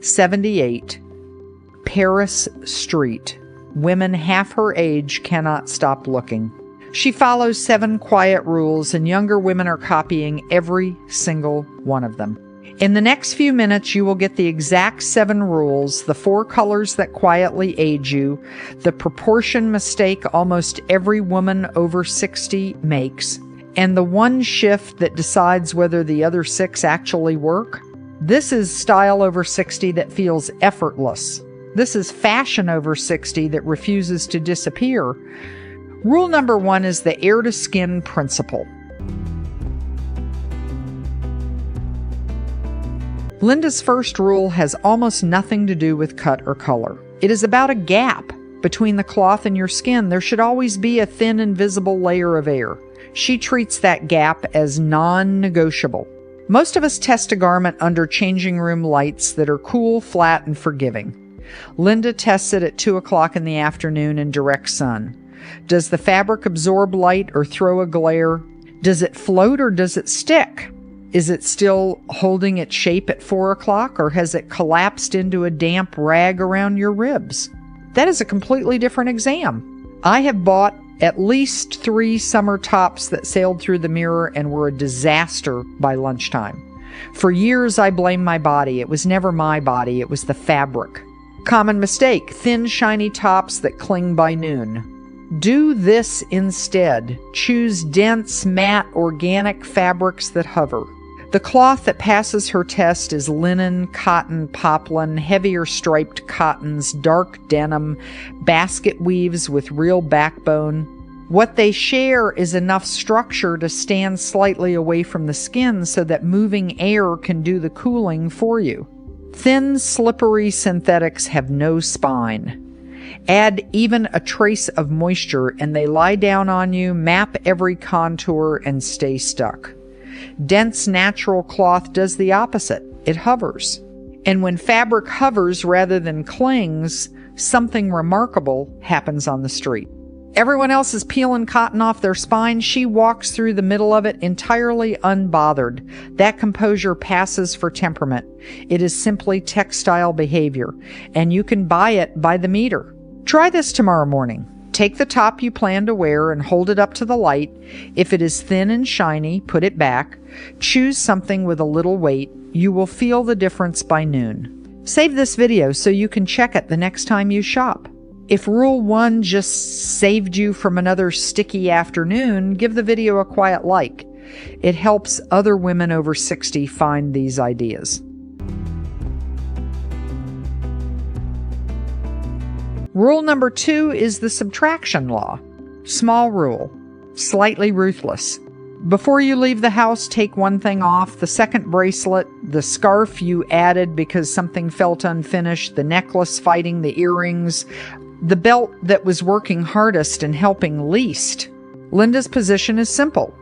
78. Paris Street. Women half her age cannot stop looking. She follows 7 quiet rules, and younger women are copying every single one of them. In the next few minutes, you will get the exact 7 rules, the 4 colors that quietly age you, the proportion mistake almost every woman over 60 makes, and the one shift that decides whether the other 6 actually work. This is style over 60 that feels effortless. This is fashion over 60 that refuses to disappear. Rule number 1 is the air to skin principle. Linda's first rule has almost nothing to do with cut or color. It is about a gap between the cloth and your skin. There should always be a thin, invisible layer of air. She treats that gap as non-negotiable. Most of us test a garment under changing room lights that are cool, flat, and forgiving. Linda tests it at 2 o'clock in the afternoon in direct sun. Does the fabric absorb light or throw a glare? Does it float or does it stick? Is it still holding its shape at 4 o'clock, or has it collapsed into a damp rag around your ribs? That is a completely different exam. I have bought at least 3 summer tops that sailed through the mirror and were a disaster by lunchtime. For years, I blamed my body. It was never my body. It was the fabric. Common mistake: thin, shiny tops that cling by noon. Do this instead. Choose dense, matte, organic fabrics that hover. The cloth that passes her test is linen, cotton, poplin, heavier striped cottons, dark denim, basket weaves with real backbone. What they share is enough structure to stand slightly away from the skin so that moving air can do the cooling for you. Thin, slippery synthetics have no spine. Add even a trace of moisture and they lie down on you, map every contour, and stay stuck. Dense, natural cloth does the opposite. It hovers. And when fabric hovers rather than clings, something remarkable happens on the street. Everyone else is peeling cotton off their spine. She walks through the middle of it entirely unbothered. That composure passes for temperament. It is simply textile behavior, and you can buy it by the meter. Try this tomorrow morning. Take the top you plan to wear and hold it up to the light. If it is thin and shiny, put it back. Choose something with a little weight. You will feel the difference by noon. Save this video so you can check it the next time you shop. If Rule 1 just saved you from another sticky afternoon, give the video a quiet like. It helps other women over 60 find these ideas. Rule number 2 is the subtraction law. Small rule, slightly ruthless. Before you leave the house, take one thing off: the second bracelet, the scarf you added because something felt unfinished, the necklace fighting the earrings, the belt that was working hardest and helping least. Linda's position is simple.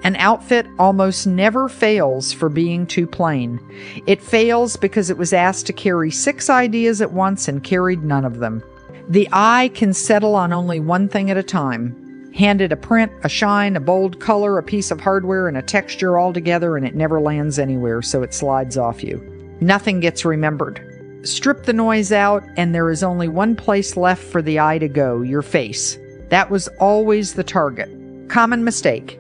An outfit almost never fails for being too plain. It fails because it was asked to carry 6 ideas at once and carried none of them. The eye can settle on only one thing at a time. Hand it a print, a shine, a bold color, a piece of hardware, and a texture all together, and it never lands anywhere, so it slides off you. Nothing gets remembered. Strip the noise out, and there is only one place left for the eye to go: your face. That was always the target. Common mistake: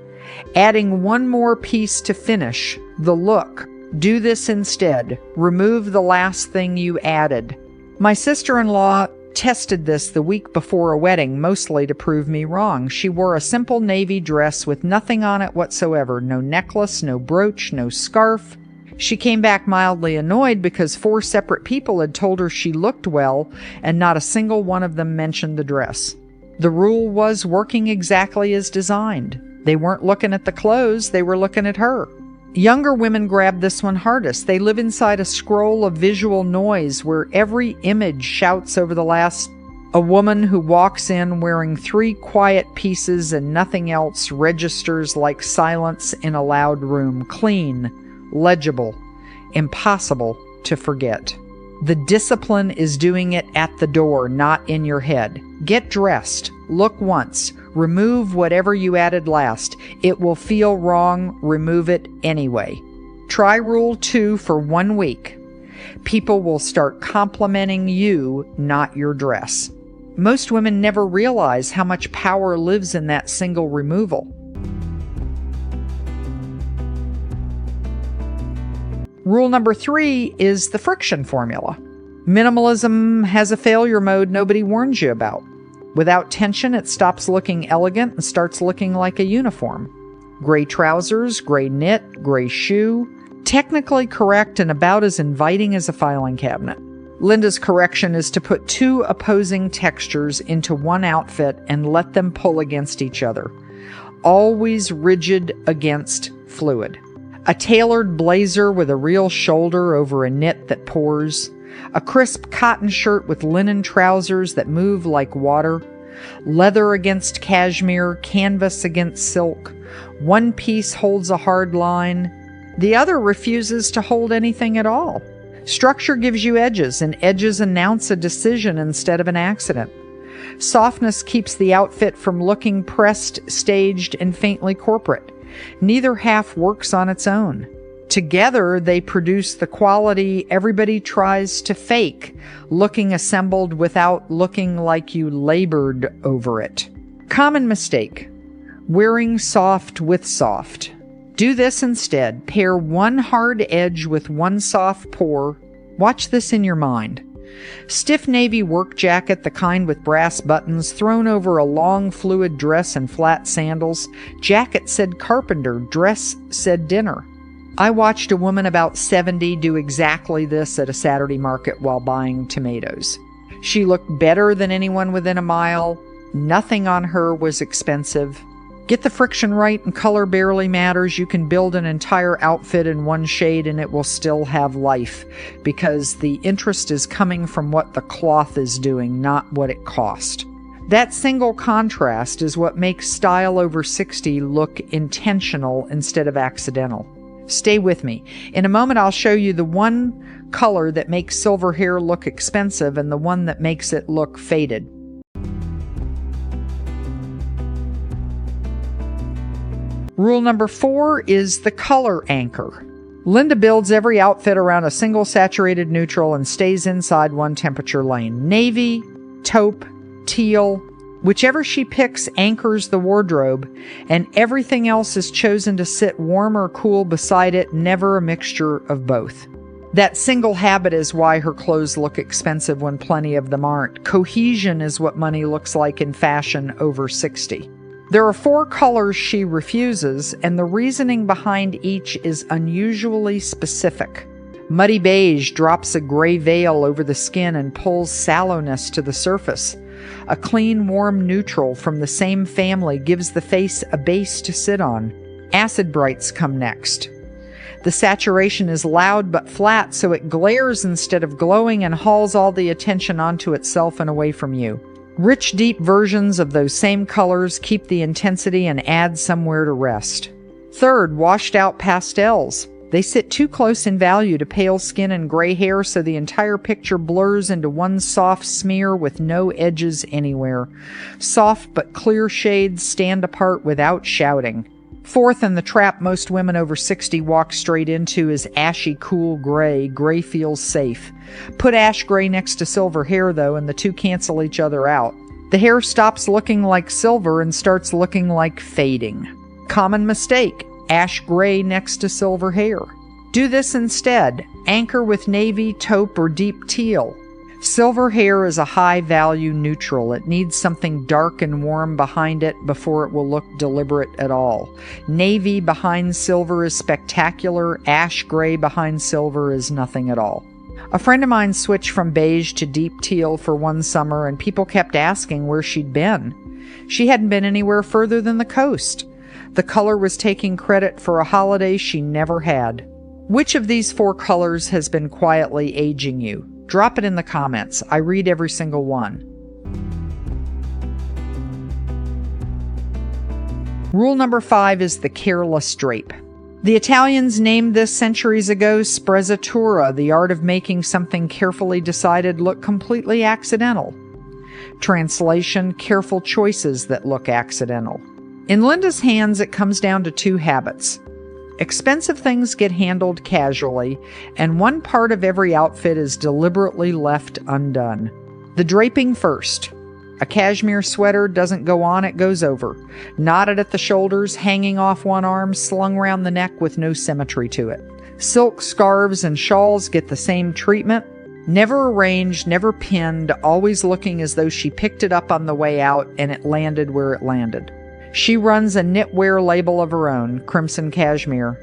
adding one more piece to finish the look. Do this instead. Remove the last thing you added. My sister-in-law tested this the week before a wedding, mostly to prove me wrong. She wore a simple navy dress with nothing on it whatsoever. No necklace, no brooch, no scarf. She came back mildly annoyed because 4 separate people had told her she looked well, and not a single one of them mentioned the dress. The rule was working exactly as designed. They weren't looking at the clothes, they were looking at her. Younger women grab this one hardest. They live inside a scroll of visual noise where every image shouts over the last. A woman who walks in wearing 3 quiet pieces and nothing else registers like silence in a loud room. Clean, legible, impossible to forget. The discipline is doing it at the door, not in your head. Get dressed. Look once. Remove whatever you added last. It will feel wrong. Remove it anyway. Try Rule 2 for 1 week. People will start complimenting you, not your dress. Most women never realize how much power lives in that single removal. Rule number 3 is the friction formula. Minimalism has a failure mode nobody warns you about. Without tension, it stops looking elegant and starts looking like a uniform. Gray trousers, gray knit, gray shoe. Technically correct and about as inviting as a filing cabinet. Linda's correction is to put 2 opposing textures into one outfit and let them pull against each other. Always rigid against fluid. A tailored blazer with a real shoulder over a knit that pours. A crisp cotton shirt with linen trousers that move like water. Leather against cashmere, canvas against silk. One piece holds a hard line. The other refuses to hold anything at all. Structure gives you edges, and edges announce a decision instead of an accident. Softness keeps the outfit from looking pressed, staged, and faintly corporate. Neither half works on its own. Together, they produce the quality everybody tries to fake, looking assembled without looking like you labored over it. Common mistake: wearing soft with soft. Do this instead. Pair one hard edge with one soft pour. Watch this in your mind. Stiff navy work jacket, the kind with brass buttons, thrown over a long fluid dress and flat sandals. Jacket said carpenter, dress said dinner. I watched a woman about 70 do exactly this at a Saturday market while buying tomatoes. She looked better than anyone within a mile. Nothing on her was expensive. Get the friction right and color barely matters. You can build an entire outfit in one shade and it will still have life, because the interest is coming from what the cloth is doing, not what it cost. That single contrast is what makes style over 60 look intentional instead of accidental. Stay with me. In a moment, I'll show you the one color that makes silver hair look expensive and the one that makes it look faded. Rule number 4 is the color anchor. Linda builds every outfit around a single saturated neutral and stays inside one temperature lane. Navy, taupe, teal, whichever she picks anchors the wardrobe, and everything else is chosen to sit warm or cool beside it, never a mixture of both. That single habit is why her clothes look expensive when plenty of them aren't. Cohesion is what money looks like in fashion over 60. There are 4 colors she refuses, and the reasoning behind each is unusually specific. Muddy beige drops a gray veil over the skin and pulls sallowness to the surface. A clean, warm neutral from the same family gives the face a base to sit on. Acid brights come next. The saturation is loud but flat, so it glares instead of glowing and hauls all the attention onto itself and away from you. Rich, deep versions of those same colors keep the intensity and add somewhere to rest. Third, washed out pastels. They sit too close in value to pale skin and gray hair, so the entire picture blurs into one soft smear with no edges anywhere. Soft but clear shades stand apart without shouting. Fourth, and the trap most women over 60 walk straight into, is ashy cool gray. Gray feels safe. Put ash gray next to silver hair, though, and the two cancel each other out. The hair stops looking like silver and starts looking like fading. Common mistake: ash gray next to silver hair. Do this instead. Anchor with navy, taupe, or deep teal. Silver hair is a high-value neutral. It needs something dark and warm behind it before it will look deliberate at all. Navy behind silver is spectacular. Ash gray behind silver is nothing at all. A friend of mine switched from beige to deep teal for one summer, and people kept asking where she'd been. She hadn't been anywhere further than the coast. The color was taking credit for a holiday she never had. Which of these 4 colors has been quietly aging you? Drop it in the comments. I read every single one. Rule number 5 is the careless drape. The Italians named this centuries ago sprezzatura, the art of making something carefully decided look completely accidental. Translation: careful choices that look accidental. In Linda's hands, it comes down to 2 habits: Expensive things get handled casually, and one part of every outfit is deliberately left undone. The draping first. A cashmere sweater doesn't go on, it goes over. Knotted at the shoulders, hanging off one arm, slung around the neck with no symmetry to it. Silk scarves and shawls get the same treatment. Never arranged, never pinned, always looking as though she picked it up on the way out and it landed where it landed. She runs a knitwear label of her own, Crimson Cashmere,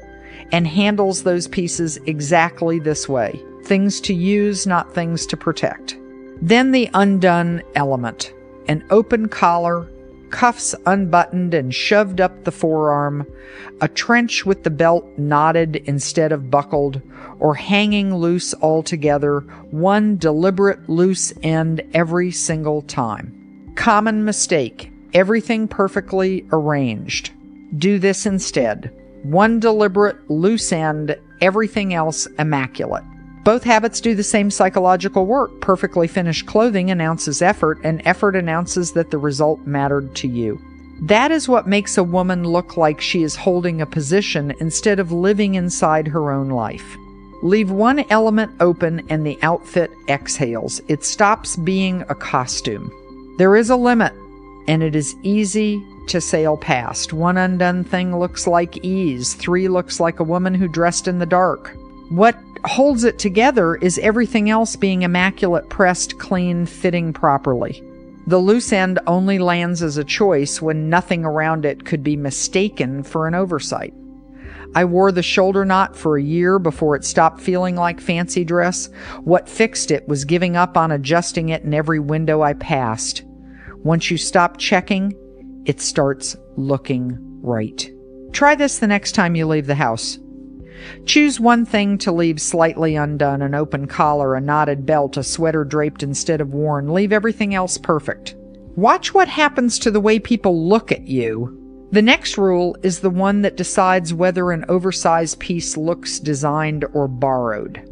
and handles those pieces exactly this way. Things to use, not things to protect. Then the undone element. An open collar, cuffs unbuttoned and shoved up the forearm, a trench with the belt knotted instead of buckled, or hanging loose altogether, one deliberate loose end every single time. Common mistake, everything perfectly arranged. Do this instead. One deliberate loose end, everything else immaculate. Both habits do the same psychological work. Perfectly finished clothing announces effort, and effort announces that the result mattered to you. That is what makes a woman look like she is holding a position instead of living inside her own life. Leave one element open and the outfit exhales. It stops being a costume. There is a limit, and it is easy to sail past. One undone thing looks like ease. 3 looks like a woman who dressed in the dark. What holds it together is everything else being immaculate, pressed, clean, fitting properly. The loose end only lands as a choice when nothing around it could be mistaken for an oversight. I wore the shoulder knot for a year before it stopped feeling like fancy dress. What fixed it was giving up on adjusting it in every window I passed. Once you stop checking, it starts looking right. Try this the next time you leave the house. Choose one thing to leave slightly undone, an open collar, a knotted belt, a sweater draped instead of worn. Leave everything else perfect. Watch what happens to the way people look at you. The next rule is the one that decides whether an oversized piece looks designed or borrowed.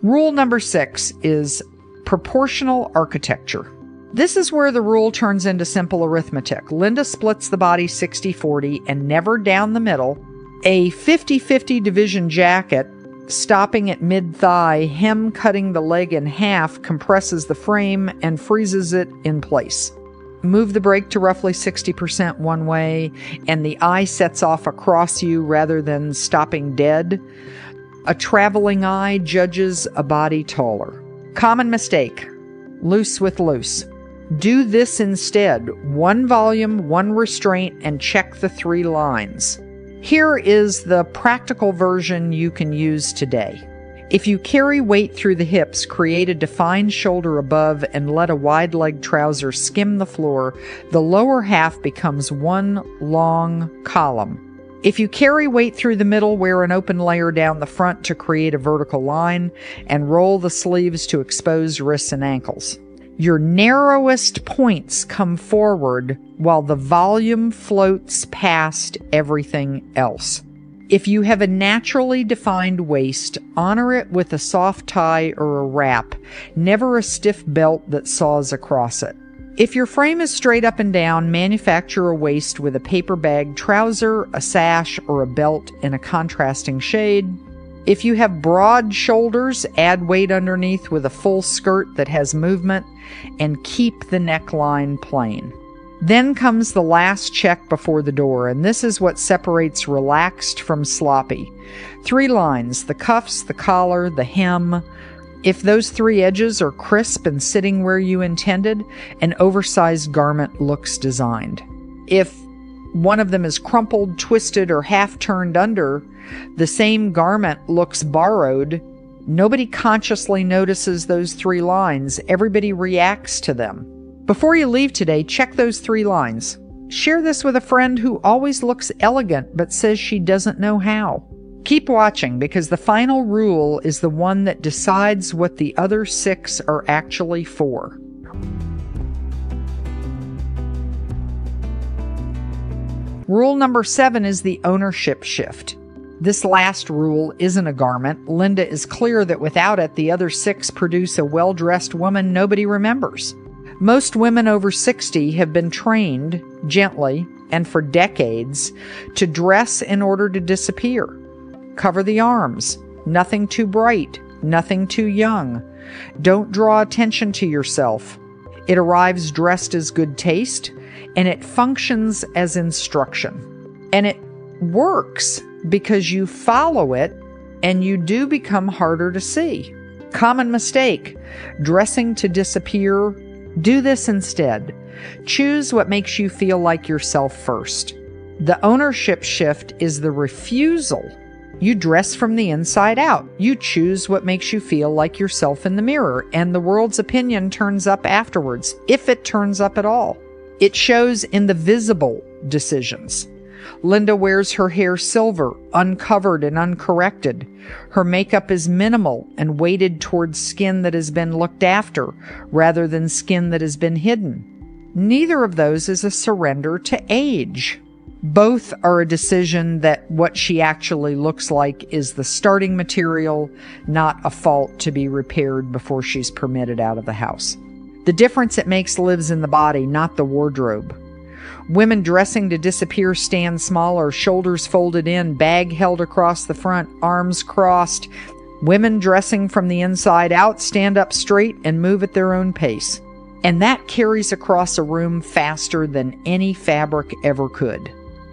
Rule number 6 is proportional architecture. This is where the rule turns into simple arithmetic. Linda splits the body 60-40 and never down the middle. A 50-50 division jacket, stopping at mid-thigh, hem cutting the leg in half, compresses the frame and freezes it in place. Move the brake to roughly 60% one way, and the eye sets off across you rather than stopping dead. A traveling eye judges a body taller. Common mistake. Loose with loose. Do this instead. One volume, one restraint, and check the 3 lines. Here is the practical version you can use today. If you carry weight through the hips, create a defined shoulder above, and let a wide-leg trouser skim the floor, the lower half becomes one long column. If you carry weight through the middle, wear an open layer down the front to create a vertical line, and roll the sleeves to expose wrists and ankles. Your narrowest points come forward while the volume floats past everything else. If you have a naturally defined waist, honor it with a soft tie or a wrap, never a stiff belt that saws across it. If your frame is straight up and down, manufacture a waist with a paper bag trouser, a sash, or a belt in a contrasting shade. If you have broad shoulders, add weight underneath with a full skirt that has movement, and keep the neckline plain. Then comes the last check before the door, and this is what separates relaxed from sloppy. 3 lines: the cuffs, the collar, the hem. If those 3 edges are crisp and sitting where you intended, an oversized garment looks designed. If one of them is crumpled, twisted, or half turned under, the same garment looks borrowed. Nobody consciously notices those 3 lines. Everybody reacts to them. Before you leave today, check those 3 lines. Share this with a friend who always looks elegant but says she doesn't know how. Keep watching, because the final rule is the one that decides what the other 6 are actually for. Rule number 7 is the ownership shift. This last rule isn't a garment. Linda is clear that without it, the other 6 produce a well-dressed woman nobody remembers. Most women over 60 have been trained, gently, and for decades, to dress in order to disappear. Cover the arms. Nothing too bright. Nothing too young. Don't draw attention to yourself. It arrives dressed as good taste, and it functions as instruction. And it works because you follow it, and you do become harder to see. Common mistake: dressing to disappear. Do this instead. Choose what makes you feel like yourself first. The ownership shift is the refusal. You dress from the inside out. You choose what makes you feel like yourself in the mirror, and the world's opinion turns up afterwards, if it turns up at all. It shows in the visible decisions. Linda wears her hair silver, uncovered and uncorrected. Her makeup is minimal and weighted towards skin that has been looked after, rather than skin that has been hidden. Neither of those is a surrender to age. Both are a decision that what she actually looks like is the starting material, not a fault to be repaired before she's permitted out of the house. The difference it makes lives in the body, not the wardrobe. Women dressing to disappear stand smaller, shoulders folded in, bag held across the front, arms crossed. Women dressing from the inside out stand up straight and move at their own pace. And that carries across a room faster than any fabric ever could.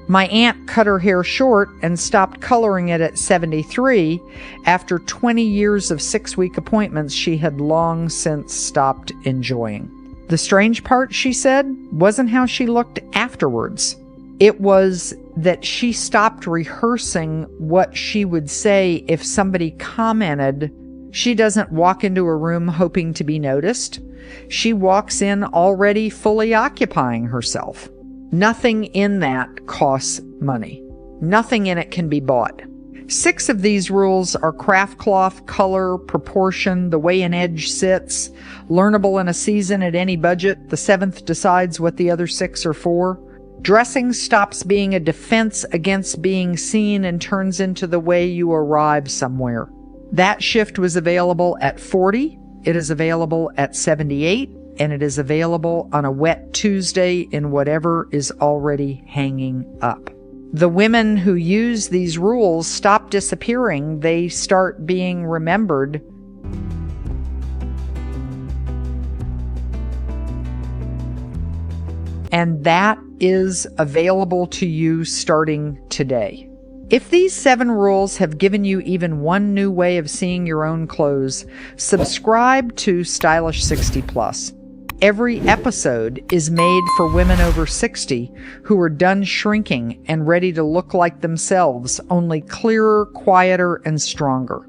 My aunt cut her hair short and stopped coloring it at 73 after 20 years of 6-week appointments she had long since stopped enjoying. The strange part, she said, wasn't how she looked afterwards. It was that she stopped rehearsing what she would say if somebody commented. She doesn't walk into a room hoping to be noticed. She walks in already fully occupying herself. Nothing in that costs money. Nothing in it can be bought. 6 of these rules are craft cloth, color, proportion, the way an edge sits, learnable in a season at any budget. The 7th decides what the other 6 are for. Dressing stops being a defense against being seen and turns into the way you arrive somewhere. That shift was available at 40. It is available at 78. And it is available on a wet Tuesday in whatever is already hanging up. The women who use these rules stop disappearing. They start being remembered. And that is available to you starting today. If these 7 rules have given you even one new way of seeing your own clothes, subscribe to Stylish 60 Plus. Every episode is made for women over 60 who are done shrinking and ready to look like themselves, only clearer, quieter, and stronger.